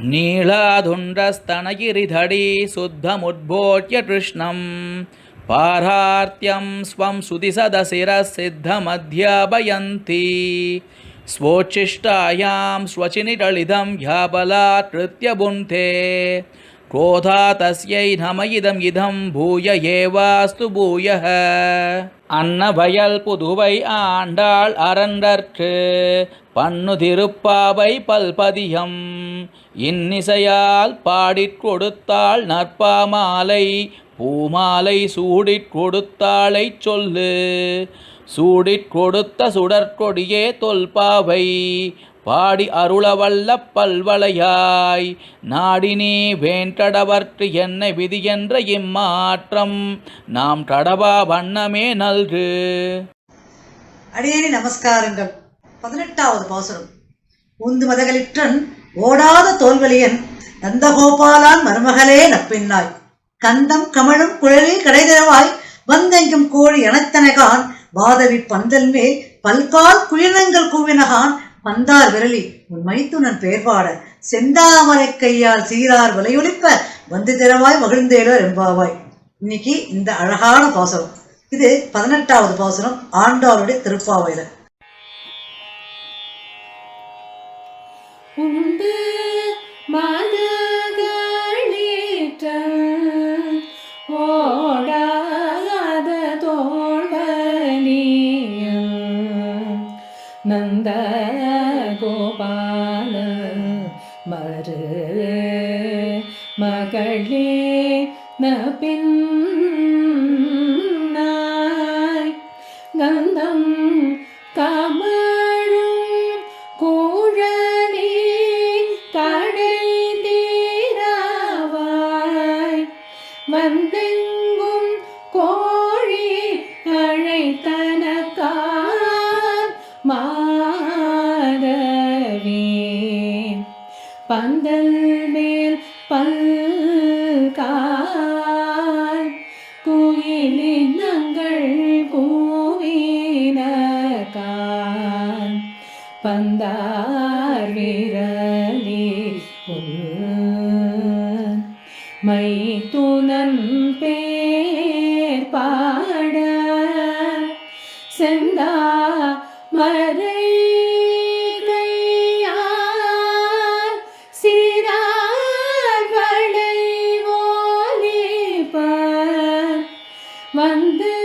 नीलाधुण्डस्तनगिरिधडी शुद्धमुद्बोध्य कृष्णं पारार्त्यं स्वं सुदिसदशिरः सिद्धमध्यापयन्ति स्वोच्छिष्टायां स्वचिनिटलिदं ह्याबलात् कृत्य भुङ्क्ते क्रोधा तस्यै नम इदं भूय एवास्तु भूयः அன்னவயல் புதுவை ஆண்டாள் அரண்டற்கு பண்ணு திருப்பாவை பல்பதியம் இன்னிசையால் பாடிற் கொடுத்தாள் நற்பாமாலை பூமாலை சூடிற் கொடுத்தாளை சொல்லு சூடிற் கொடுத்த சுடற்கொடியே தொல்பாவை பாடி அருளவல்ல பல்வளையாய் நாடினீ வேண்டடவர்க்கு என்ன விதி என்ற இம்மாற்றம் நாம் கடவா வண்ணமே நல்கு. அடியேனி நமஸ்காரங்கள். 18வது பாசுரம். உந்து மதகளிற்றன் ஓடாத தோல்வலியன் நந்தகோபாலான் மருமகளே நப்பின்னாய் கந்தம் கமழும் குழலில் கடைதரவாய் வந்தெங்கும் கோழி எனத்தனகான் வாதவி பந்தல் மேல் பல்கால் குயினங்கள் கூவினகான் பந்தார் விரலி உன் மைத்துனன் பெயர்பாட செந்தாமரை கையால் சீரார் வலையொலிப்ப வந்து திறவாய் மகிழ்ந்தேலோர் எம்பாவாய். இன்னைக்கு இந்த அழகான பாசுரம். இது 18வது பாசுரம் ஆண்டாளுடைய திருப்பாவையில. உண்டு ஓடாத தோழ்வலியன் நந்த கோபால மரு மகளே நபின்னாய் கந்தம் கமழும் கூழலி கடை தீராவாய் வந்தெங்கும் கோழி அழைத்தனக்கான் மாதவி பந்தல் மேல் பல்கால் குயிலினங்கள் கூவினகான் பந்தார் விரலி மைத்துனன் பேர் பாட செந்தா மரை கையால் சீரார் வளை ஒலிப்பர் வந்து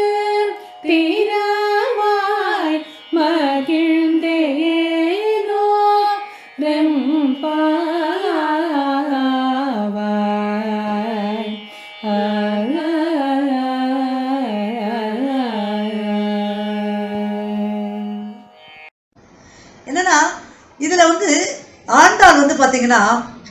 தீராவாய் மகிழ்ந்தேலோ ரெம்பாவாய். என்னன்னா இதுல ஆண்டாள் பாத்தீங்கன்னா,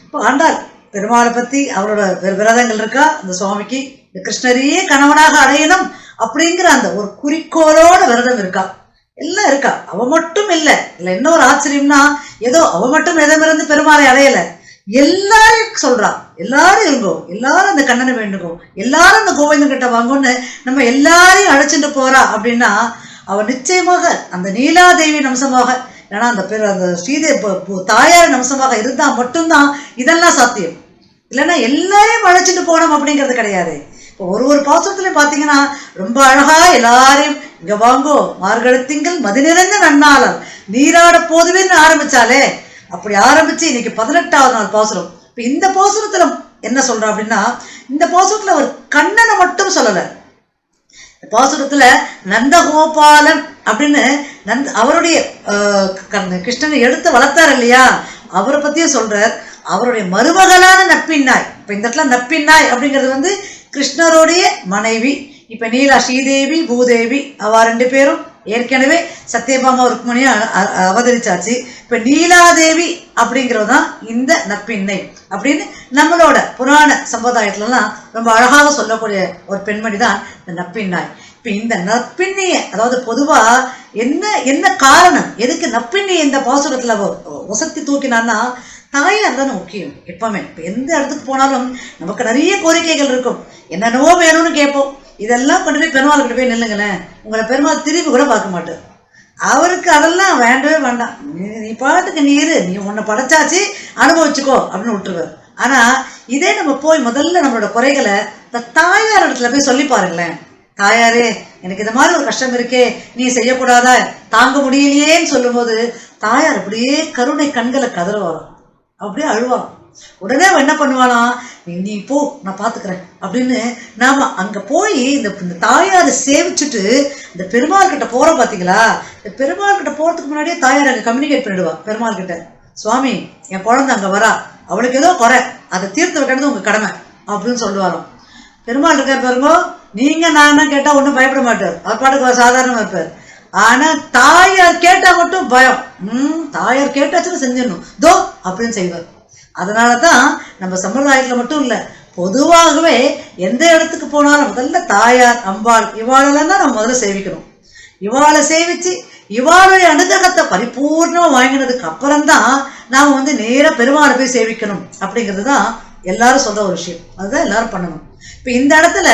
இப்போ ஆண்டாள் பெருமாளை பத்தி அவரோட விரதங்கள் இருக்கா. அந்த சுவாமிக்கு இந்த கிருஷ்ணரையே கணவனாக அடையணும் அப்படிங்கிற அந்த ஒரு குறிக்கோளோட விரதம் இருக்கா, எல்லாம் இருக்கா. அவ மட்டும் இல்லை. என்ன ஒரு ஆச்சரியம்னா, ஏதோ அவ மட்டும் இடமிருந்து பெருமாளை அடையல, எல்லாரும் சொல்றா. எல்லாரும் இருங்கோ, எல்லாரும் அந்த கண்ணனை வேண்டுங்கோ, எல்லாரும் அந்த கோவிந்தன் கிட்ட வாங்கன்னு நம்ம எல்லாரையும் அழைச்சிட்டு போறா. அப்படின்னா அவ நிச்சயமாக அந்த நீலாதேவியின் அம்சமாக, ஏன்னா அந்த ஸ்ரீதே தாயாரின் அம்சமாக இருந்தா மட்டும்தான் இதெல்லாம் சாத்தியம். இல்லைன்னா எல்லாரையும் அழைச்சிட்டு போனோம் அப்படிங்கிறது கிடையாது. இப்போ ஒரு பாசுரத்துலையும் பார்த்தீங்கன்னா ரொம்ப அழகா எல்லாரையும் இங்க வாங்கோ மார்கழி திங்கள் மதி நிறைந்த நன்னாளர் நீராட போதுவேன்னு ஆரம்பிச்சாலே, அப்படி ஆரம்பிச்சு இன்னைக்கு 18வது நாள் பாசுரம். இப்போ இந்த பாசுரத்துல என்ன சொல்றா அப்படின்னா, இந்த பாசுரத்துல ஒரு கண்ணனை மட்டும் சொல்லல. பாசுரத்துல நந்தகோபாலன் அப்படின்னு அவருடைய கிருஷ்ணனை எடுத்து வளர்த்தார் இல்லையா, அவரை பத்தியும் சொல்றார். அவருடைய மருமகளான நப்பின்னாய். இப்ப இந்த இடத்துல நப்பின்னாய் அப்படிங்கிறது கிருஷ்ணருடைய மனைவி. இப்ப நீலா ஸ்ரீதேவி பூதேவி அவ 2 பேரும் ஏற்கனவே சத்யபாமா ருக்மணியை அவதரிச்சாச்சு. இப்ப நீலாதேவி அப்படிங்கிறதுதான் இந்த நப்பின்னை அப்படின்னு நம்மளோட புராண சம்பிரதாயத்துலலாம் ரொம்ப அழகாக சொல்லக்கூடிய ஒரு பெண்மணி தான் இந்த நப்பின்னாய். இப்ப இந்த நப்பின்னைய, அதாவது பொதுவா என்ன காரணம், எதுக்கு நப்பின்னையை இந்த பாசுரத்துல உசத்தி தூக்கினான்னா, தாயார் தானே முக்கியம் எப்பவுமே. இப்போ எந்த இடத்துக்கு போனாலும் நமக்கு நிறைய கோரிக்கைகள் இருக்கும், என்னென்னவோ வேணும்னு கேட்போம். இதெல்லாம் கொண்டு போய் பெருமாள் கிட்ட போய் நில்லுங்களேன், உங்களை பெருமாள் திரும்பி கூட பார்க்க மாட்டார். அவருக்கு அதெல்லாம் வேண்டவே வேண்டாம். நீ பாட்டுக்கு நீரு, நீ உன்னை படைச்சாச்சு அனுபவிச்சுக்கோ அப்படின்னு விட்டுருவார். ஆனா இதே நம்ம போய் முதல்ல நம்மளோட குறைகளை தாயார் இடத்துல போய் சொல்லி பாருங்களேன். தாயாரே, எனக்கு இந்த மாதிரி ஒரு கஷ்டம் இருக்கே, நீ செய்யக்கூடாதா, தாங்க முடியலையேன்னு சொல்லும்போது தாயார் அப்படியே கருணை கண்களை கதறுவாளாம், அப்படியே அழுவாளாம். உடனே அவன் என்ன பண்ணுவாளாம், நீ போ நான் பாத்துக்கிறேன் அப்படின்னு நாம அங்க போய் இந்த தாயாரை சேவிச்சுட்டு இந்த பெருமாள் கிட்ட போறோம் பாத்தீங்களா. இந்த பெருமாள் கிட்ட போறதுக்கு முன்னாடியே தாயார் அங்க கம்யூனிகேட் பண்ணிடுவா பெருமாள் கிட்ட. சுவாமி, என் குழந்தை அங்க வரா, அவளுக்கு ஏதோ குறை, அதை தீர்த்து வைக்கிறது உங்க கடமை அப்படின்னு சொல்லுவாராம். பெருமாள் இருக்க பாருங்க, நீங்க நான் கேட்டா ஒன்றும் பயப்பட மாட்டார், அவர் பாட்டுக்கு சாதாரணமா இருப்பார். ஆனா தாயார் கேட்டா மட்டும் பயம். தாயார் கேட்டாச்சுன்னு செஞ்சிடணும் தோ அப்படின்னு செய்வார். அதனாலதான் நம்ம சம்பிரதாயத்துல மட்டும் இல்ல, பொதுவாகவே எந்த இடத்துக்கு போனாலும் முதல்ல தாயார் அம்பாள் இவாளெல்லாம் தான் நம்ம முதல்ல சேவிக்கணும். இவாளை சேவிச்சு இவாளுடைய அனுகிரகத்தை பரிபூர்ணமா வாங்கினதுக்கு அப்புறம்தான் நாம நேர பெருமாளை போய் சேவிக்கணும் அப்படிங்கிறது தான் எல்லாரும் சொல்ற ஒரு விஷயம். அதுதான் எல்லாரும் பண்ணணும். இப்ப இந்த இடத்துல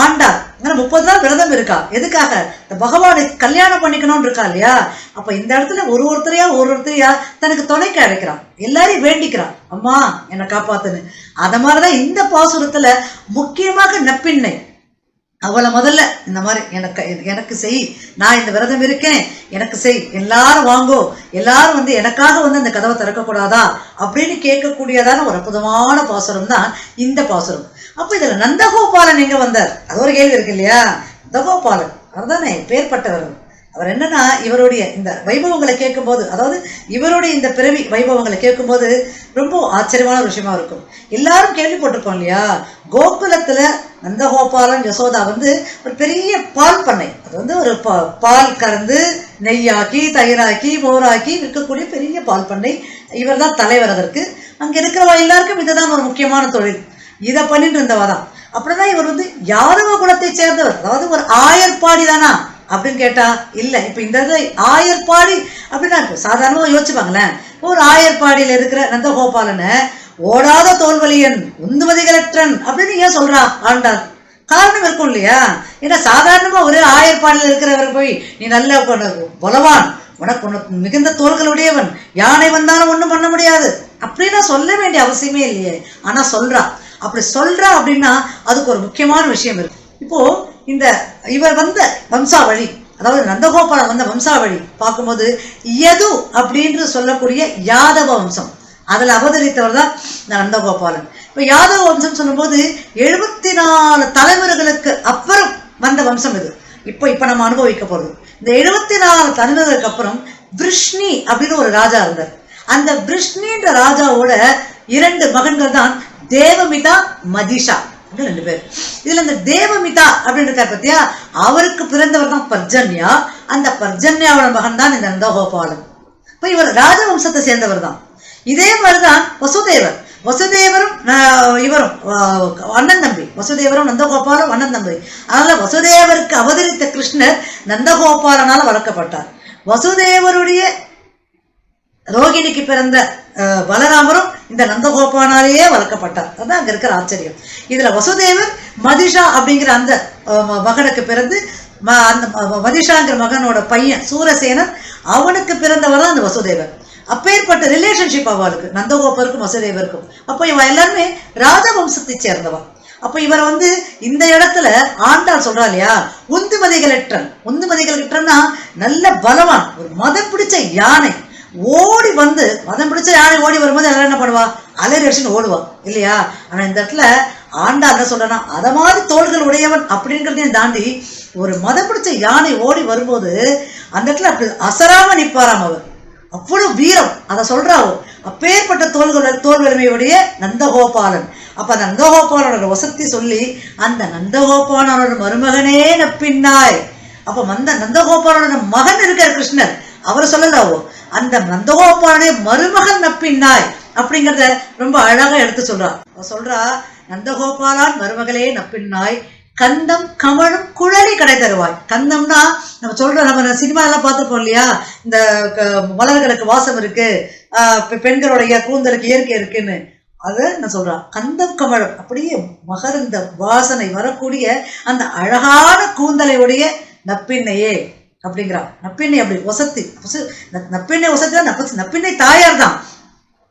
ஆண்டார் 30 நாள் விரதம் இருக்கா. எதுக்காக? இந்த பகவானை கல்யாணம் பண்ணிக்கணும்னு இருக்கா இல்லையா. அப்ப இந்த இடத்துல ஒருத்தரையா தனக்கு துணைக்கு அழைக்கிறான், எல்லாரையும் வேண்டிக்கிறான், அம்மா என்னை காப்பாத்துன்னு. அத மாதிரிதான் இந்த பாசுரத்துல முக்கியமாக நப்பின்னை அவளை முதல்ல இந்த மாதிரி எனக்கு செய், நான் இந்த விரதம் இருக்கேன், எனக்கு செய், எல்லாரும் வாங்கோ, எல்லாரும் எனக்காக அந்த கதவை திறக்கக்கூடாதா அப்படின்னு கேட்கக்கூடியதான ஒரு அற்புதமான பாசுரம் தான் இந்த பாசுரம். அப்ப இதுல நந்தகோபாலன் எங்க வந்தார், அது ஒரு கேள்வி இருக்கு இல்லையா. நந்தகோபாலன் அவர்தானே பேர்பட்டவர். அவர் என்னன்னா, இவருடைய இந்த வைபவங்களை கேட்கும் போது, அதாவது இவருடைய இந்த பிறவி வைபவங்களை கேட்கும் போது ரொம்ப ஆச்சரியமான விஷயமா இருக்கும். எல்லாரும் கேள்விப்பட்டிருக்கோம் இல்லையா, கோகுலத்துல நந்தகோபாலன் யசோதா ஒரு பெரிய பால் பண்ணை, அது ஒரு பால் கறந்து நெய்யாக்கி தயிராக்கி மோராக்கி விற்கக்கூடிய பெரிய பால் பண்ணை. இவர் தான் தலைவர் அதற்கு. அங்க இருக்கிறவா எல்லாருக்கும் இதுதான் ஒரு முக்கியமான தொழில். இதை பண்ணிட்டு இருந்தவாதான். அப்படிதான் இவர் யாதவ குலத்தை சேர்ந்தவர், அதாவது ஒரு ஆயர்பாடி தானா அப்படின்னு கேட்டா இல்ல. இப்ப இந்த ஆயர்பாடி அப்படின்னா சாதாரணமா யோசிச்சுப்பாங்களேன். ஒரு ஆயர்பாடியில இருக்கிற நந்தகோபாலனை ஓடாத தோல்வலியன் உந்துமதிகளற்றன் அப்படின்னு ஏன் சொல்றா ஆண்டார்? காரணம் இருக்கும் இல்லையா. ஏன்னா சாதாரணமா ஒரு ஆயர்பாடியில இருக்கிறவர் போய் நீ நல்ல பலவான், உனக்கு மிகுந்த தோள்களுடையவன், யானை வந்தாலும் ஒண்ணும் பண்ண முடியாது அப்படின்னா சொல்ல வேண்டிய அவசியமே இல்லையே. ஆனா சொல்றா. அப்படி சொல்றா அப்படின்னா அதுக்கு ஒரு முக்கியமான விஷயம் இருக்கு. இப்போ இந்த இவர் வம்சாவழி, அதாவது நந்தகோபாலன் வம்சாவழி பார்க்கும்போது யது அப்படின்னு சொல்லக்கூடிய யாதவ வம்சம், அதுல அவதரித்தவர் தான் நந்தகோபாலன். இப்ப யாதவ வம்சம் சொல்லும்போது 74 தலைமுறைகளுக்கு அப்புறம் வந்த வம்சம் இது. இப்ப நம்ம அனுபவிக்க போறது. இந்த 74 தலைமுறைகளுக்கு அப்புறம் விருஷ்ணி அப்படின்னு ஒரு ராஜா இருந்தார். அந்த விருஷ்ணின்ற ராஜாவோட 2 மகன்கள் தான் தேவமிதா மதிஷா, 2 பேர். இதுல இந்த தேவமிதா அப்படின்னு இருக்கார் பத்தியா, அவருக்கு பிறந்தவர் தான் பர்ஜன்யா. அந்த பர்ஜன்யாவோட மகன் தான் இந்த நந்தகோபாலன். இப்ப இவர் ராஜவம்சத்தை சேர்ந்தவர் தான். இதே மாதிரிதான் வசுதேவர். வசுதேவரும் இவரும் அண்ணன் தம்பி. வசுதேவரும் நந்தகோபாலும் அண்ணன் தம்பி. அதனால வசுதேவருக்கு அவதரித்த கிருஷ்ணர் நந்தகோபாலனால வளர்க்கப்பட்டார். வசுதேவருடைய ரோகிணிக்கு பிறந்த பலராமரும் இந்த நந்தகோபாலனாலேயே வளர்க்கப்பட்டார். அதான் அங்க இருக்கிற ஆச்சரியம். இதுல வசுதேவர் மதிஷா அப்படிங்கிற அந்த மகனுக்கு பிறந்து, அந்த மதிஷாங்கிற மகனோட பையன் சூரசேனன், அவனுக்கு பிறந்தவர் தான் அந்த வசுதேவர். அப்பேற்பட்ட ரிலேஷன்ஷிப் அவளுக்கு, நந்தகோபருக்கும் வசுதேவருக்கும். அப்ப இவ எல்லாருமே ராஜவம்சத்தை சேர்ந்தவா. அப்ப இவரை இந்த இடத்துல ஆண்டாள் சொல்றா இல்லையா, உந்துமதிகளற்றன். உந்துமதிகளற்றன்னா நல்ல பலவான், ஒரு மதம் பிடிச்ச யானை. ஓடி மதம் பிடிச்ச யானை ஓடி வரும்போது எல்லாரும் என்ன பண்ணுவா, அலறி அடிச்சுன்னு ஓடுவா இல்லையா. ஆனா இந்த இடத்துல ஆண்டாள் என்ன சொல்றனா, அத மாதிரி தோள்கள் உடையவன் அப்படிங்கிறதையும் தாண்டி ஒரு மதம் பிடிச்ச யானை ஓடி வரும்போது அந்த இடத்துல அப்படி அசராம நிப்பாராம் அவர். அவ்வளவு வீரம். அதை சொல்றாவோ. அப்பேற்பட்ட தோல் வலிமையுடைய நந்தகோபாலன். அப்ப அந்த நந்தகோபாலனோட வசதி சொல்லி அந்த நந்தகோபாலனோட மருமகனே நப்பின்னாய். அப்ப நந்தகோபாலனோட மகன் இருக்கார் கிருஷ்ணர், அவரை சொல்லலாவோ. அந்த நந்தகோபாலனே மருமகன் நப்பின்னாய் அப்படிங்கறத ரொம்ப அழகா எடுத்து சொல்றா. நந்தகோபாலான் மருமகளே நப்பின்னாய், கந்தம் கமழும் குழலி கடை தருவாய். கந்தம்னா நம்ம சொல்றோம், நம்ம சினிமா எல்லாம் பார்த்துருப்போம் இல்லையா, இந்த மலர்களுக்கு வாசம் இருக்கு, பெண்களுடைய கூந்தலுக்கு இயற்கை இருக்குன்னு. அது நான் சொல்றான், கந்தம் கமழும் அப்படியே மகரந்த வாசனை வரக்கூடிய அந்த அழகான கூந்தலை உடைய நப்பின்னையே அப்படிங்கிறான். நப்பிண்ணை அப்படி ஒசத்தி, நப்பிண்ணை ஒசத்தி நப்பிண்ணை தாயார் தான்.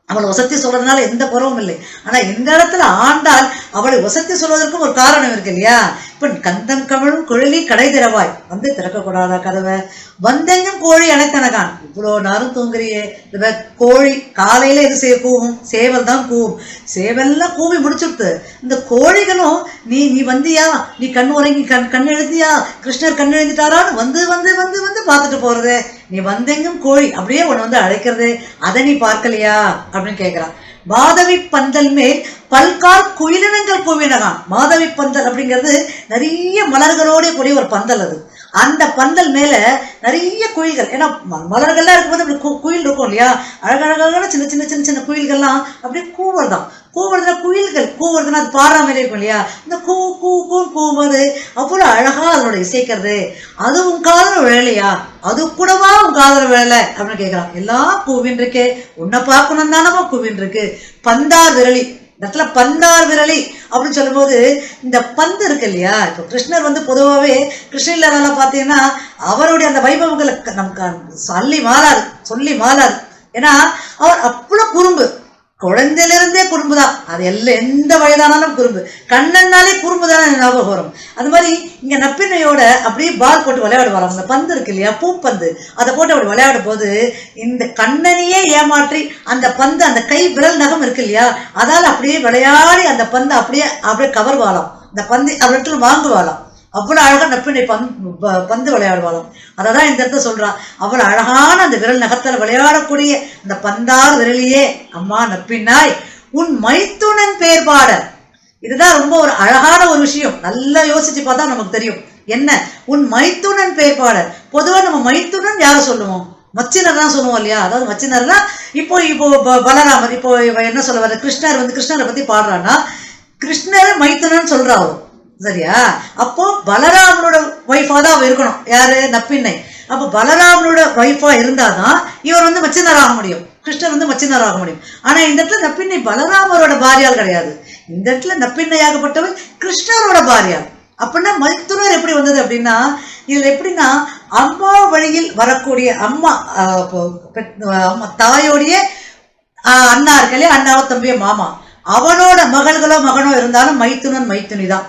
அவளை ஒசத்தி சொல்றதுனால எந்த குறவும் இல்லை. ஆனா இந்த இடத்துல ஆண்டாள் அவளை ஒசத்தி சொல்வதற்கும் ஒரு காரணம் இருக்கு இல்லையா? இப்ப கந்தம் கமழும் குழலி கடை திறவாய், வந்து திறக்கக்கூடாதா கதவை, வந்தெங்கும் கோழி அணைத்தனகான், இவ்வளோ நேரம் தூங்குறியே, கோழி காலையில எது கூவும், சேவல் தான் கூவும், சேவல்லாம் கூவி முடிச்சுடுத்து. இந்த கோழிகளும் நீ நீ வந்தியா, நீ கண் உறங்கி கண் எழுதியா, கிருஷ்ணர் கண் எழுதிட்டாரான்னு வந்து வந்து வந்து வந்து பார்த்துட்டு போறது, நீ வந்தெங்கும் கோழி அப்படியே உன்னை வந்து அழைக்கிறது, அதை நீ பார்க்கலையா அப்படின்னு கேட்கிறான். மாதவி பந்தல் மேல் பல்கால் குயிலினங்கள் கூவினகான். மாதவி பந்தல் அப்படிங்கிறது நிறைய மலர்களோட கூடிய ஒரு பந்தல். அது அந்த பந்தல் மேல நிறைய குயில்கள், ஏன்னா மலர்கள்லாம் இருக்கும்போது அப்படி குயில் இருக்கும் இல்லையா, அழகழகான சின்ன சின்ன சின்ன சின்ன குயில்கள்லாம் அப்படியே கூவுறதான். கூவுறதுனா குயில்கள் கூவுறதுன்னா அது பாராமலே இருக்கும் இல்லையா, இந்த கூ கூ கூ கூவும்போது அவ்வளோ அழகா அதனோட இசைக்கிறது. அது உன் காதல விழலையா, அது கூடவா உன் காதல விழலை அப்படின்னு கேட்கறான். எல்லாம் கூவின் இருக்கு, உன்னை பார்க்கணும் தானமா கூவின் இருக்கு. பந்தார் விரலி, இந்த இடத்துல பந்தார் விரலி அப்படின்னு சொல்லும் போது இந்த பந்து இருக்கு இல்லையா, இப்போ கிருஷ்ணர் வந்து பொதுவாகவே கிருஷ்ணலீலால பார்த்தீங்கன்னா அவருடைய அந்த வைபவங்களை நமக்கு சொல்லி மாறாரு. ஏன்னா அவர் அவ்வளோ குறும்பு, குழந்தையிலிருந்தே குறும்பு தான். அது எல்லாம் எந்த வயதானாலும் குறும்பு, கண்ணன்னாலே குறும்பு தானே ஞாபகம் வரும். அது மாதிரி இங்க நப்பிண்ணையோட அப்படியே பால் போட்டு விளையாடுவாங்க. அந்த பந்து இருக்கு இல்லையா, பூப்பந்து, அதை போட்டு அப்படி விளையாடும் போது இந்த கண்ணனையே ஏமாற்றி அந்த பந்து, அந்த கை விரல் நகம் இருக்கு இல்லையா, அதால அப்படியே விளையாடி அந்த பந்து அப்படியே கவர்வாளாம், இந்த பந்து அவர்கிட்ட வாங்குவாளாம். அவ்வளவு அழகா நப்பிண்ணை பந்து விளையாடுவாளாம். அததான் இந்த இடத்த சொல்றான், அவ்வளவு அழகான அந்த விரல் நகத்துல விளையாடக்கூடிய அந்த பந்தார் விரலியே அம்மா நப்பின்னாய் உன் மைத்துனன் பேர் பாட. இதுதான் ரொம்ப ஒரு அழகான ஒரு விஷயம். நல்லா யோசிச்சு பார்த்தா நமக்கு தெரியும். என்ன, உன் மைத்துனன் பேர் பாட. பொதுவா நம்ம மைத்துனன் யார சொல்லுவோம், மச்சினர் தான் சொல்லுவோம் இல்லையா. அதாவது மச்சினர்னா இப்போ பலராமர், இப்போ என்ன சொல்ல வர, கிருஷ்ணர் வந்து கிருஷ்ணரை பத்தி பாடுறான்னா கிருஷ்ணரை மைத்துனன் சொல்றாரு, சரியா? அப்போ பலராமனோட ஒய்ஃபா தான் அவ இருக்கணும். யாரு, நப்பிண்ணை. அப்போ பலராமனோட ஒய்ஃபா இருந்தாதான் இவர் வந்து மச்சினர் ஆக முடியும், கிருஷ்ணர் வந்து மச்சினர் ஆக முடியும். ஆனா இந்த இடத்துல நப்பிண்ணை பலராமரோட பாரியால் கிடையாது. இந்த இடத்துல நப்பிண்ணையாகப்பட்டவர் கிருஷ்ணரோட பாரியால். அப்படின்னா மைத்துனர் எப்படி வந்தது அப்படின்னா, இதுல எப்படின்னா அம்மா வழியில் வரக்கூடிய அம்மா தாயோடைய அண்ணா இருக்கலையே, அண்ணாவோ தம்பியோ மாமா, அவனோட மகள்களோ மகனோ இருந்தாலும் மைத்துனன் மைத்துனி தான்.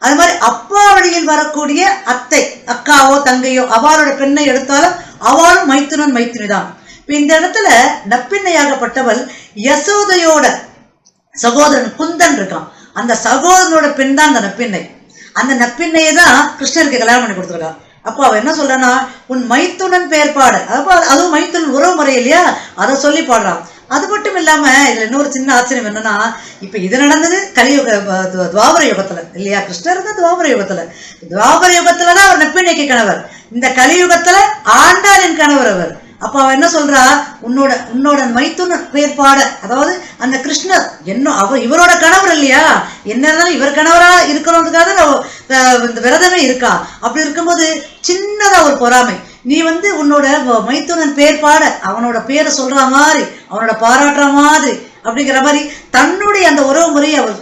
அது மாதிரி அப்பா வழியில் வரக்கூடிய அத்தை அக்காவோ தங்கையோ அவளோட பெண்ணை எடுத்தாலும் அவளும் மைத்துனன் மைத்துனி தான். இப்ப இந்த இடத்துல நப்பிண்ணையாகப்பட்டவள் யசோதையோட சகோதரன் குந்தன் இருக்கான், அந்த சகோதரனோட பெண் தான் அந்த நப்பிண்ணை. அந்த நப்பிண்ணையை தான் கிருஷ்ணருக்கு கல்யாணம் பண்ணி கொடுத்துருக்கா. அப்போ அவ என்ன சொல்றானா, உன் மைத்துனன் பெயர் பாடு. அப்போ அதுவும் மைத்துனன் உறவு முறை இல்லையா, அதை சொல்லி பாடுறான். அது மட்டும் இல்லாம இதுல இன்னொரு சின்ன ஆச்சரியம் என்னன்னா, இப்ப இது நடந்தது கலியுக துவாபர யுகத்துல இல்லையா, கிருஷ்ணர் தான் துவாபர யுகத்துலதான் அவர் நப்பிண்ணைக்கு கணவர். இந்த கலியுகத்துல ஆண்டாளின் கணவர் அவர். அப்ப அவ என்ன சொல்றா, உன்னோட மைத்துனர் பேர் பாட, அதாவது அந்த கிருஷ்ணர் இவரோட கணவர் இல்லையா, என்ன இருந்தாலும் இவர் கணவரா இருக்கிறதுக்காக இந்த விரதமே இருக்கா. அப்படி இருக்கும்போது சின்னதா ஒரு பொறாமை, நீ வந்து உன்னோட மைத்துனன் பேர் பாட, அவனோட பேரை சொல்ற மாதிரி, அவனோட பாராட்டுற மாதிரி அப்படிங்கிற மாதிரி தன்னுடைய அந்த உறவு முறையை அவர்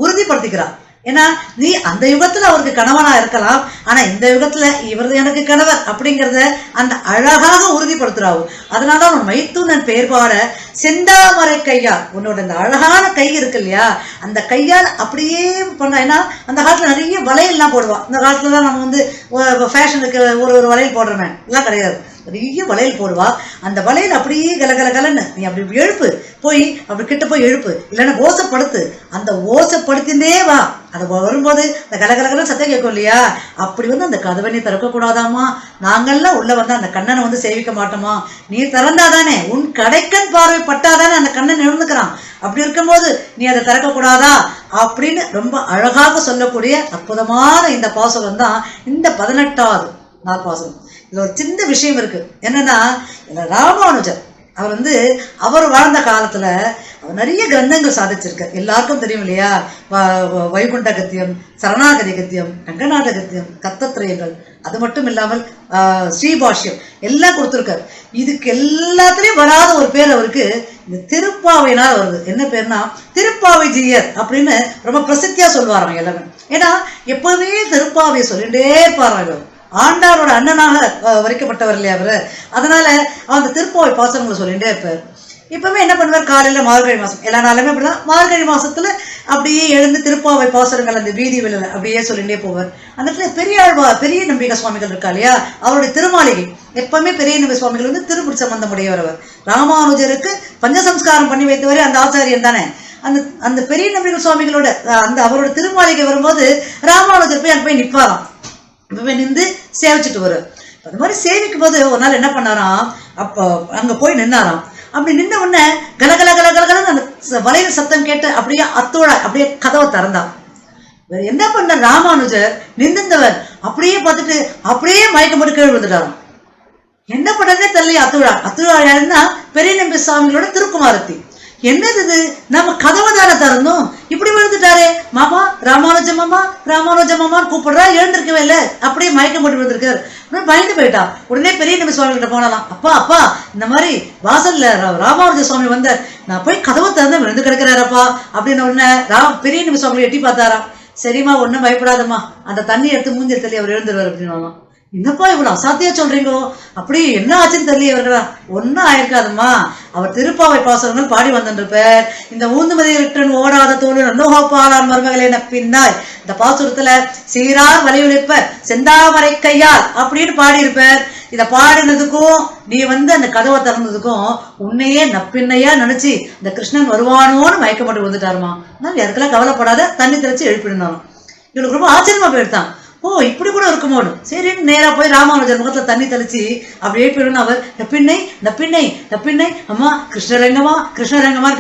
உறுதிப்படுத்திக்கிறார். ஏன்னா நீ அந்த யுகத்துல அவருக்கு கணவனா இருக்கலாம், ஆனா இந்த யுகத்துல இவரது எனக்கு கணவர் அப்படிங்கிறத அந்த அழகாக உறுதிப்படுத்துறாவும். அதனால அவன் மைத்துனன் பெயர் பாட செந்தாமரை கையால், உன்னோட அந்த அழகான கை இருக்கு இல்லையா, அந்த கையால் அப்படியே பண்ண. ஏன்னா அந்த காலத்துல நிறைய வளையல்லாம் போடுவான். இந்த காலத்துலதான் நம்ம வந்து ஃபேஷனுக்கு ஒரு வளையல் போடுறோமே, எல்லாம் கிடையாது, நிறைய வளையல் போடுவா. அந்த வளையல் அப்படியே கலகலன்னு நீ அப்படி எழுப்பு, போய் அப்படி கிட்ட போய் எழுப்பு, இல்லைன்னா ஓசப்படுத்து. அந்த ஓசப்படுத்தினே வா, அது வரும்போது அந்த கலகலகலன்னு சத்தம் கேட்கும் இல்லையா, அப்படி வந்து அந்த கதவை நீ திறக்க கூடாதாமா, நாங்கள்லாம் உள்ள வந்தா அந்த கண்ணனை வந்து சேவிக்க மாட்டோமா, நீ திறந்தாதானே, உன் கடைக்கண் பார்வை பட்டாதானே அந்த கண்ணன் எழுந்துக்கிறான், அப்படி இருக்கும்போது நீ அதை திறக்க கூடாதா அப்படின்னு ரொம்ப அழகாக சொல்லக்கூடிய அற்புதமான இந்த பாசுரம் தான் இந்த 18வது நாள் பாசுரம். இதுல ஒரு சின்ன விஷயம் இருக்கு. என்னன்னா, ராமானுஜர் அவர் வந்து அவர் வாழ்ந்த காலத்துல அவர் நிறைய கிரந்தங்கள் சாதிச்சிருக்கார். எல்லாருக்கும் தெரியும் இல்லையா, வைகுண்ட கத்தியம், சரணாகதி கத்தியம், ரங்கநாத கத்தியம், கத்தத்ரயங்கள், அது மட்டும் இல்லாமல் ஸ்ரீபாஷ்யம் எல்லாம் கொடுத்துருக்காரு. இதுக்கு எல்லாத்துலயும் வராத ஒரு பேர் அவருக்கு இந்த திருப்பாவையினால் வருது. என்ன பேர்னா திருப்பாவை ஜீயர் அப்படின்னு ரொம்ப பிரசித்தியா சொல்லுவாராம் எல்லாமே. ஏன்னா எப்பவுமே திருப்பாவையை சொல்லிட்டே இருப்பாராம். ஆண்டாரோட அண்ணனாக வரிக்கப்பட்டவர் இல்லையா அவர். அதனால அந்த திருப்பாவை பாசனங்களை சொல்லிகிட்டே இருப்பார். இப்பவுமே என்ன பண்ணுவார், காலையில் மார்கழி மாதம் எல்லா நாளுமே அப்படிதான், மார்கழி மாதத்துல அப்படியே எழுந்து திருப்பாவை பாசனங்கள் அந்த வீதி வெளியில் அப்படியே சொல்லிகிட்டே போவார். அந்த இடத்துல பெரிய நம்பிக்கை சுவாமிகள் இருக்கா இல்லையா, அவருடைய திருமாளிகை. எப்பவுமே பெரிய நம்பிக்கை சுவாமிகள் வந்து திருப்பூர் சம்பந்தம் உடையவர். அவர் ராமானுஜருக்கு பஞ்சசம்ஸ்காரம் பண்ணி வைத்தவரே அந்த ஆச்சாரியன் தானே. அந்த பெரிய நம்பிக்கை சுவாமிகளோட அந்த அவரோட திருமாளிகை வரும்போது ராமானுஜர் போய் அங்கே போய் நிற்பாராம். இப்போ நின்று சேவிச்சுட்டு வரும். அது மாதிரி சேவிக்கும் போது ஒரு நாள் என்ன பண்ணாராம், அப்போ அங்கே போய் நின்னாராம். அப்படி நின்ன உடனே கலகல கலகலன்னு அந்த வளைய சத்தம் கேட்டு அப்படியே அத்தோட அப்படியே கதவை திறந்தான். என்ன பண்ண ராமானுஜர் நின்றுந்தவர் அப்படியே பார்த்துட்டு அப்படியே மயக்கம் போட்டு கீழ் விழுந்துட்டாராம். என்ன பண்ணதே தெரியல. அத்துழா யாருன்னா பெரிய நம்பி சுவாமிகளோட திருக்குமாரத்தி. என்னது இது, நம்ம கதவை தானே திறந்தோம், இப்படி விழுந்துட்டாரே, மாமா ராமானுஜ மாமா ராமானுஜ மாமான்னு கூப்பிடுறா, எழுந்திருக்கவே இல்லை, அப்படியே மயக்கம் போட்டு விழுந்திருக்காரு. பயந்து போயிட்டா. உடனே பெரிய நம்பி சுவாமி கிட்ட போனாலாம். அப்பா இந்த மாதிரி வாசல்ல ராமானுஜ சுவாமி வந்தார், நான் போய் கதவை திறந்து விழுந்து கிடக்கிறாரப்பா அப்படின்னு. உடனே பெரிய நம்பி சுவாமி எட்டி பார்த்தாராம். சரிம்மா ஒன்றும் பயப்படாதம்மா, அந்த தண்ணி எடுத்து மூஞ்சில் தள்ளி அவர் எழுந்துருவார் அப்படின்னு. என்னப்பா இவ்வளவு அசாத்தியா சொல்றீங்களோ, அப்படி என்ன ஆச்சுன்னு தெரியல இவர்களா. ஒன்னும் ஆயிருக்காதுமா, அவர் திருப்பாவை பாசுரங்கள் பாடி வந்துருப்பார். இந்த ஊந்துமதியிட்டன் ஓடாத தோடு நன்னோகப்பாளான் மருமகளே நப்பின்னாய், இந்த பாசுரத்துல சீரார் வலியுழைப்ப செந்தாமரை கையால் அப்படின்னு பாடியிருப்பார். இதை பாடினதுக்கும் நீ வந்து அந்த கதவை திறந்ததுக்கும் உன்னையே நப்பின்னையா நினைச்சு இந்த கிருஷ்ணன் வருவானோன்னு மயக்கப்பட்டு வந்துட்டாருமா. அதனால யாருக்கெல்லாம் கவலைப்படாத, தண்ணி தெளிச்சு எழுப்பிடணும். இவளுக்கு ரொம்ப ஆச்சரியமா போயிடுதான். ஓ இப்படி கூட இருக்குமோடு சரின்னு நேரா போய் ராமானுஜர் முகத்துல தண்ணி தெளிச்சு அப்படியே போயிடணும். அவர் நப்பிண்ணை அம்மா கிருஷ்ணரங்கம்மா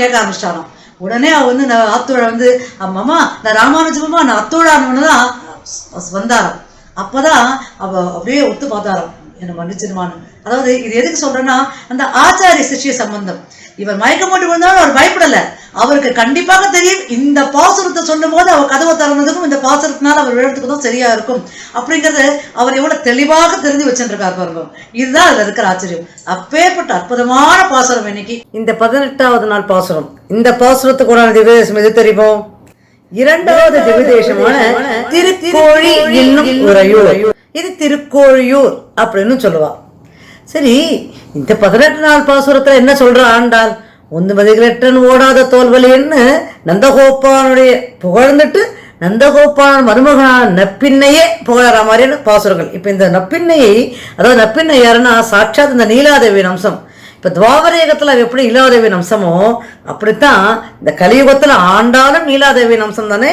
கேட்க ஆரம்பிச்சிட்டாராம். உடனே அவ வந்து அத்தோட வந்து அம்மா நான் ராமானுஜமா நான் அத்தோடான்னு தான் வந்தாராம். அப்பதான் அவ அப்படியே ஒத்து பார்த்தாராம், என்ன மன்னிச்சிருமான்னு. அதாவது இது எதுக்கு சொல்றேன்னா, அந்த ஆச்சாரிய சிஷ்ய சம்பந்தம். இவர் மயக்கம் போட்டு விழுந்தாலும் அவர் பயப்படல. அவருக்கு கண்டிப்பாக தெரியும் இந்த பாசுரத்தை சொல்லும் போது அவர் கதவை திறந்ததுக்கும் இந்த பாசுரத்தினால அவர் விழுறதுக்கு தான் சரியா இருக்கும் அப்படிங்கறது அவர் எவ்வளவு தெளிவாக தெரிஞ்சு வச்சுருக்காரு பாருங்க. இதுதான் அதுல இருக்கிற ஆச்சரியம். அப்பேற்பட்ட அற்புதமான பாசுரம் இன்னைக்கு இந்த 18வது நாள் பாசுரம். இந்த பாசுரத்துக்கு திவ்யதேசம் எது தெரியுமோ, இரண்டாவது திவ்யதேசமான திருக்கோழி என்னும் உறையூர். இது திருக்கோழியூர் அப்படின்னு சொல்லுவா. சரி, இந்த 18 நாள் பாசுரத்துல என்ன சொல்ற ஆண்டாள், ஒன்று மதிகளற்ற ஓடாத தோல்வலின்னு நந்தகோபானுடைய புகழ்ந்துட்டு நந்தகோபாலன் மருமகனான நப்பின்னையே புகழற மாதிரியான பாசுரங்கள். இப்ப இந்த நப்பின்னையை, அதாவது நப்பின்னை யாருன்னா சாட்சாத் இந்த நீலாதேவியின் அம்சம். இப்ப துவாபரயுகத்துல எப்படி நீலாதேவியின் அம்சமோ அப்படித்தான் இந்த கலியுகத்துல ஆண்டாலும் நீலாதேவியின் அம்சம் தானே.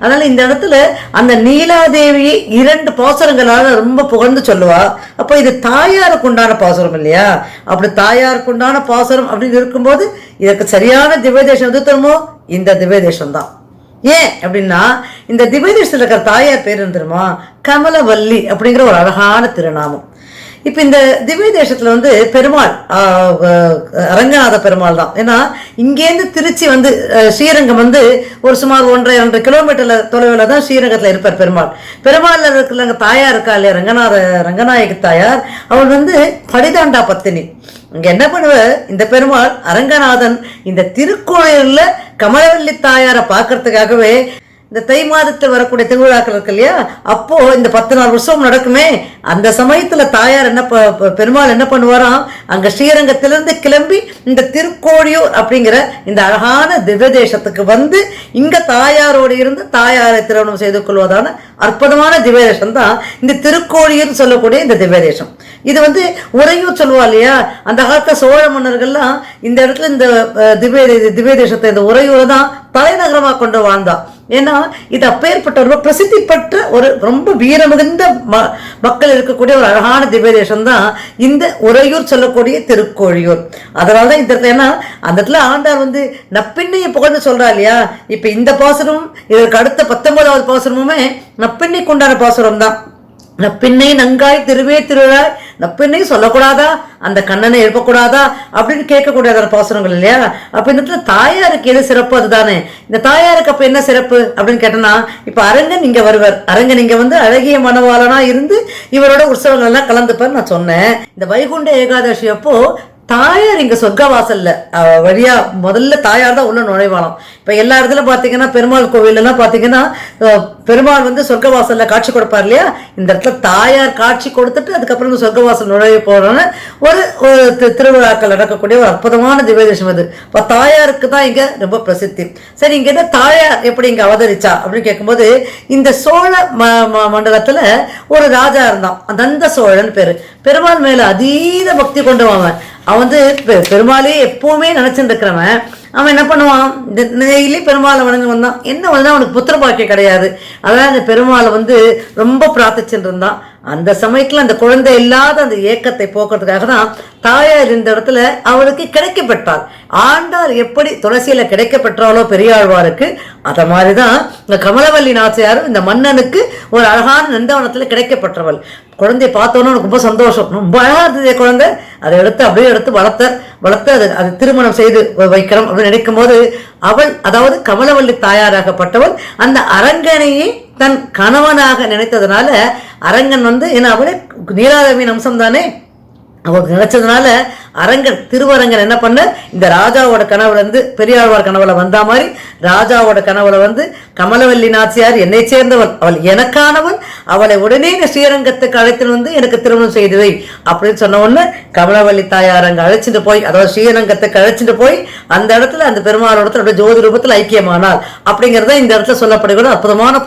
அதனால இந்த இடத்துல அந்த நீலாதேவியை 2 பாசுரங்களால ரொம்ப புகழ்ந்து சொல்லுவா. அப்போ இது தாயாருக்கு உண்டான பாசுரம் இல்லையா. அப்படி தாயாருக்கு உண்டான பாசுரம் அப்படின்னு இருக்கும்போது இதற்கு சரியான திவ்யதேசம் எது தருமோ இந்த திவ்யதேசம் தான். ஏன் அப்படின்னா, இந்த திவ்யதேசத்துல இருக்கிற தாயார் பேர் தெரியுமா, கமலவல்லி அப்படிங்கிற ஒரு அழகான திருநாமம். இப்ப இந்த திவ்ய தேசத்துல வந்து பெருமாள் அரங்கநாத பெருமாள் தான். ஏன்னா இங்கேருந்து திருச்சி வந்து ஸ்ரீரங்கம் வந்து ஒரு சுமார் 1.5-2 கிலோமீட்டர்ல தொலைவில் தான் ஸ்ரீரங்கத்துல இருப்பார் பெருமாள். பெருமாள்ல இருக்கிற தாயார் இருக்கா இல்லையா, ரங்கநாயகி தாயார், அவள் வந்து படிதாண்டா பத்தினி. இங்க என்ன பண்ணுவார் இந்த பெருமாள் அரங்கநாதன், இந்த திருக்கோயில்ல கமலவல்லி தாயாரை பார்க்கறதுக்காகவே இந்த தை மாதத்தில் வரக்கூடிய திருவிழாக்கள் இருக்கு இல்லையா, அப்போ இந்த 10 நாள் உற்சவம் நடக்குமே, அந்த சமயத்துல தாயார் பெருமாள் என்ன பண்ணுவாராம், அங்க ஸ்ரீரங்கத்திலிருந்து கிளம்பி இந்த திருக்கோழியூர் அப்படிங்கிற இந்த அழகான திவ்ய தேசத்துக்கு வந்து இங்க தாயாரோடு இருந்து தாயாரை திருமணம் செய்து கொள்வதான அற்புதமான திவ்ய தேசம் தான் இந்த திருக்கோழியூர் சொல்லக்கூடிய இந்த திவ்ய தேசம். இது வந்து உறையூர் சொல்லுவா இல்லையா, அந்த காலத்துல சோழ மன்னர்கள்லாம் இந்த இடத்துல இந்த திவ்ய தேசத்தை இந்த உறையூரை தான் தலைநகரமாக கொண்டு வாழ்ந்தா. ஏன்னா இது அப்பேற்பட்ட ரொம்ப பிரசித்தி பெற்ற ஒரு ரொம்ப வீரமிகுந்த மக்கள் இருக்கக்கூடிய ஒரு அழகான திவ்ய தேசம் தான் இந்த உறையூர் சொல்லக்கூடிய திருக்கோழியூர். அதனாலதான் இந்த இடத்துல, ஏன்னா அந்த இடத்துல ஆண்டார் வந்து நப்பிண்ணையை புகழ்ந்து சொல்றா இல்லையா. இப்ப இந்த பாசுரமும் இதற்கு அடுத்த 19வது பாசுரமுமே நப்பிண்ணைக்கு உண்டான பாசுரம் தான். நப்பிண்ணை நங்காய் திருவே திருவிழாய், நப்பிண்ணை சொல்லக்கூடாதா, அந்த கண்ணனை எழுப்பக்கூடாதா அப்படின்னு கேட்கக்கூடாத பாசுரங்கள் இல்லையா. அப்ப இந்த இடத்துல தாயாருக்கு எது சிறப்பு அதுதானே. இந்த தாயாருக்கு அப்ப என்ன சிறப்பு அப்படின்னு கேட்டோம்னா, இப்ப அரங்கன் இங்க வருவார், அரங்கன் இங்க வந்து அழகிய மணவாளனா இருந்து இவரோட உற்சவங்கள் எல்லாம் கலந்துப்பார். நான் சொன்னேன் இந்த வைகுண்ட ஏகாதசி அப்போ தாயார் இங்க சொர்க்கவாசல்ல வழியா முதல்ல தாயார் தான் உள்ள நுழைவாளாம். இப்ப எல்லா இடத்துல பாத்தீங்கன்னா பெருமாள் கோவில் எல்லாம் பாத்தீங்கன்னா பெருமாள் வந்து சொர்க்கவாசல்ல காட்சி கொடுப்பார் இல்லையா, இந்த இடத்துல தாயார் காட்சி கொடுத்துட்டு அதுக்கப்புறம் இந்த சொர்க்கவாசல் நுழைய போறோன்னு ஒரு திருவிழாக்கள் நடக்கக்கூடிய ஒரு அற்புதமான திவ்யதேசம் அது. இப்ப தாயாருக்கு தான் இங்க ரொம்ப பிரசித்தி. சரி, இங்க என்ன தாயார் எப்படி இங்க அவதரிச்சா அப்படின்னு கேட்கும்போது, இந்த சோழ மண்டலத்துல ஒரு ராஜா இருந்தான், நந்த சோழன் பேரு. பெருமாள் மேல அதீத பக்தி கொண்டவன். அவன் வந்து பெருமாளே எப்பவுமே நினைச்சுட்டு இருக்கிறவன். அவன் என்ன பண்ணுவான், டெய்லி பெருமாளை வணங்க வந்தான். என்ன வந்து அவனுக்கு புத்திர பாக்கியம் கிடையாது. அதான் அந்த பெருமாளை வந்து ரொம்ப பிரார்த்திச்சுட்டு இருந்தான். அந்த சமயத்துல அந்த குழந்தை இல்லாத அந்த ஏக்கத்தை போக்குறதுக்காக தான் தாயார் இந்த இடத்துல அவளுக்கு கிடைக்கப்பட்டாள். ஆண்டாள் எப்படி துளசியில கிடைக்கப்பட்டாலோ பெரியாழ்வாருக்கு, அத மாதிரிதான் இந்த கமலவல்லி நாச்சியாரும் இந்த மன்னனுக்கு ஒரு அழகான நந்தவனத்துல கிடைக்கப்பட்டவள். குழந்தைய பார்த்தோன்னு எனக்கு ரொம்ப சந்தோஷம், ரொம்ப அழகா இருந்தது குழந்தை. அதை அப்படியே எடுத்து வளர்த்து அது திருமணம் செய்து வைக்கிறோம் அப்படின்னு நினைக்கும் போது, அவள் அதாவது கமலவல்லி தாயாராகப்பட்டவள் அந்த அரங்கனையே தன் கணவனாக நினைத்ததுனால, அரங்கன் வந்து ஏன்னா அவளே நீலாதேவியின் அம்சம் தானே, அவருக்கு நினைச்சதுனால அரங்கன் திருவரங்கன் என்ன பண்ண, இந்த ராஜாவோட கனவுல இருந்து பெரியாழ்வார் கனவுல வந்த மாதிரி ராஜாவோட கனவுல வந்து கமலவல்லி நாச்சியார் என்னை சேர்ந்தவள், அவள் எனக்கானவள், அவளை உடனே ஸ்ரீரங்கத்துக்கு அழைத்துன்னு வந்து எனக்கு திருமணம் செய்து வை அப்படின்னு சொன்ன உடனே கமலவல்லி தாயார் அங்க அழைச்சிட்டு போய், அதாவது ஸ்ரீரங்கத்துக்கு அழைச்சிட்டு போய் அந்த இடத்துல அந்த பெருமாளோட ஜோதி ரூபத்தில் ஐக்கியமானாள் அப்படிங்கிறத இந்த இடத்துல சொல்லப்படுகிற அற்புதமான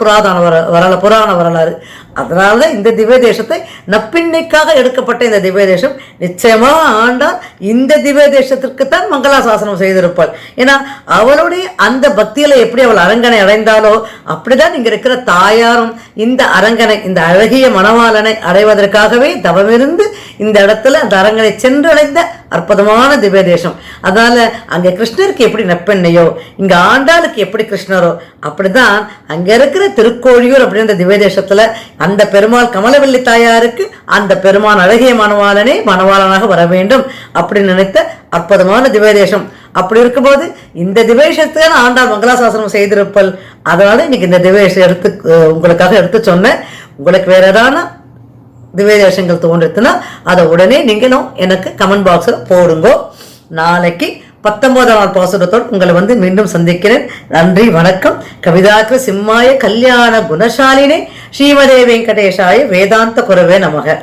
புராண வரலாறு. அதனாலதான் இந்த திவ்ய தேசத்தை நப்பின்னைக்காக எடுக்கப்பட்ட இந்த திவ்ய தேசம் நிச்சயமா ஆண்டாள் இந்த திவ்ய தேசத்திற்கு தான் மங்களாசாசனம் செய்திருப்பாள். ஏன்னா அவளுடைய அந்த பக்தியில எப்படி அவள் அரங்கனை அடைந்தாலோ அப்படிதான் இங்க இருக்கிற தாயாரும் இந்த அரங்கனை, இந்த அழகிய மணவாளனை அடைவதற்காகவே தவமிருந்து இந்த இடத்துல அந்த அரங்கனை சென்றடைந்த அற்புதமான திவ்ய தேசம். அதனால அங்க கிருஷ்ணருக்கு எப்படி நப்பெண்ணையோ இங்க ஆண்டாளுக்கு எப்படி கிருஷ்ணரோ அப்படிதான் அங்க இருக்கிற திருக்கோழியூர் அப்படின்ற திவ்ய தேசத்துல அந்த பெருமாள் கமலவல்லி தாயாருக்கு அந்த பெருமான் அழகிய மணவாளனாக வர வேண்டும் அப்படின்னு நினைத்த அற்புதமான திவ்ய தேசம். அப்படி இருக்கும்போது இந்த திவ்யேஷத்துக்கு ஆண்டாள் மங்களாசாசனம் செய்திருப்பல். அதனால இன்னைக்கு இந்த திவ்யேஷம் உங்களுக்காக எடுத்து சொன்னேன். உங்களுக்கு வேற ஏதான திவ்ய தேசங்கள் தோன்றுச்சுன்னா அதை உடனே நீங்களும் எனக்கு கமெண்ட் பாக்ஸில் போடுங்க. நாளைக்கு 19ஆம் நாள் பாசுரத்தோடு உங்களை வந்து மீண்டும் சந்திக்கிறேன். நன்றி, வணக்கம். கவிதாக்கிர சிம்மாய கல்யாண குணசாலினே ஸ்ரீமதே வெங்கடேஷாய வேதாந்த குரவே நமக.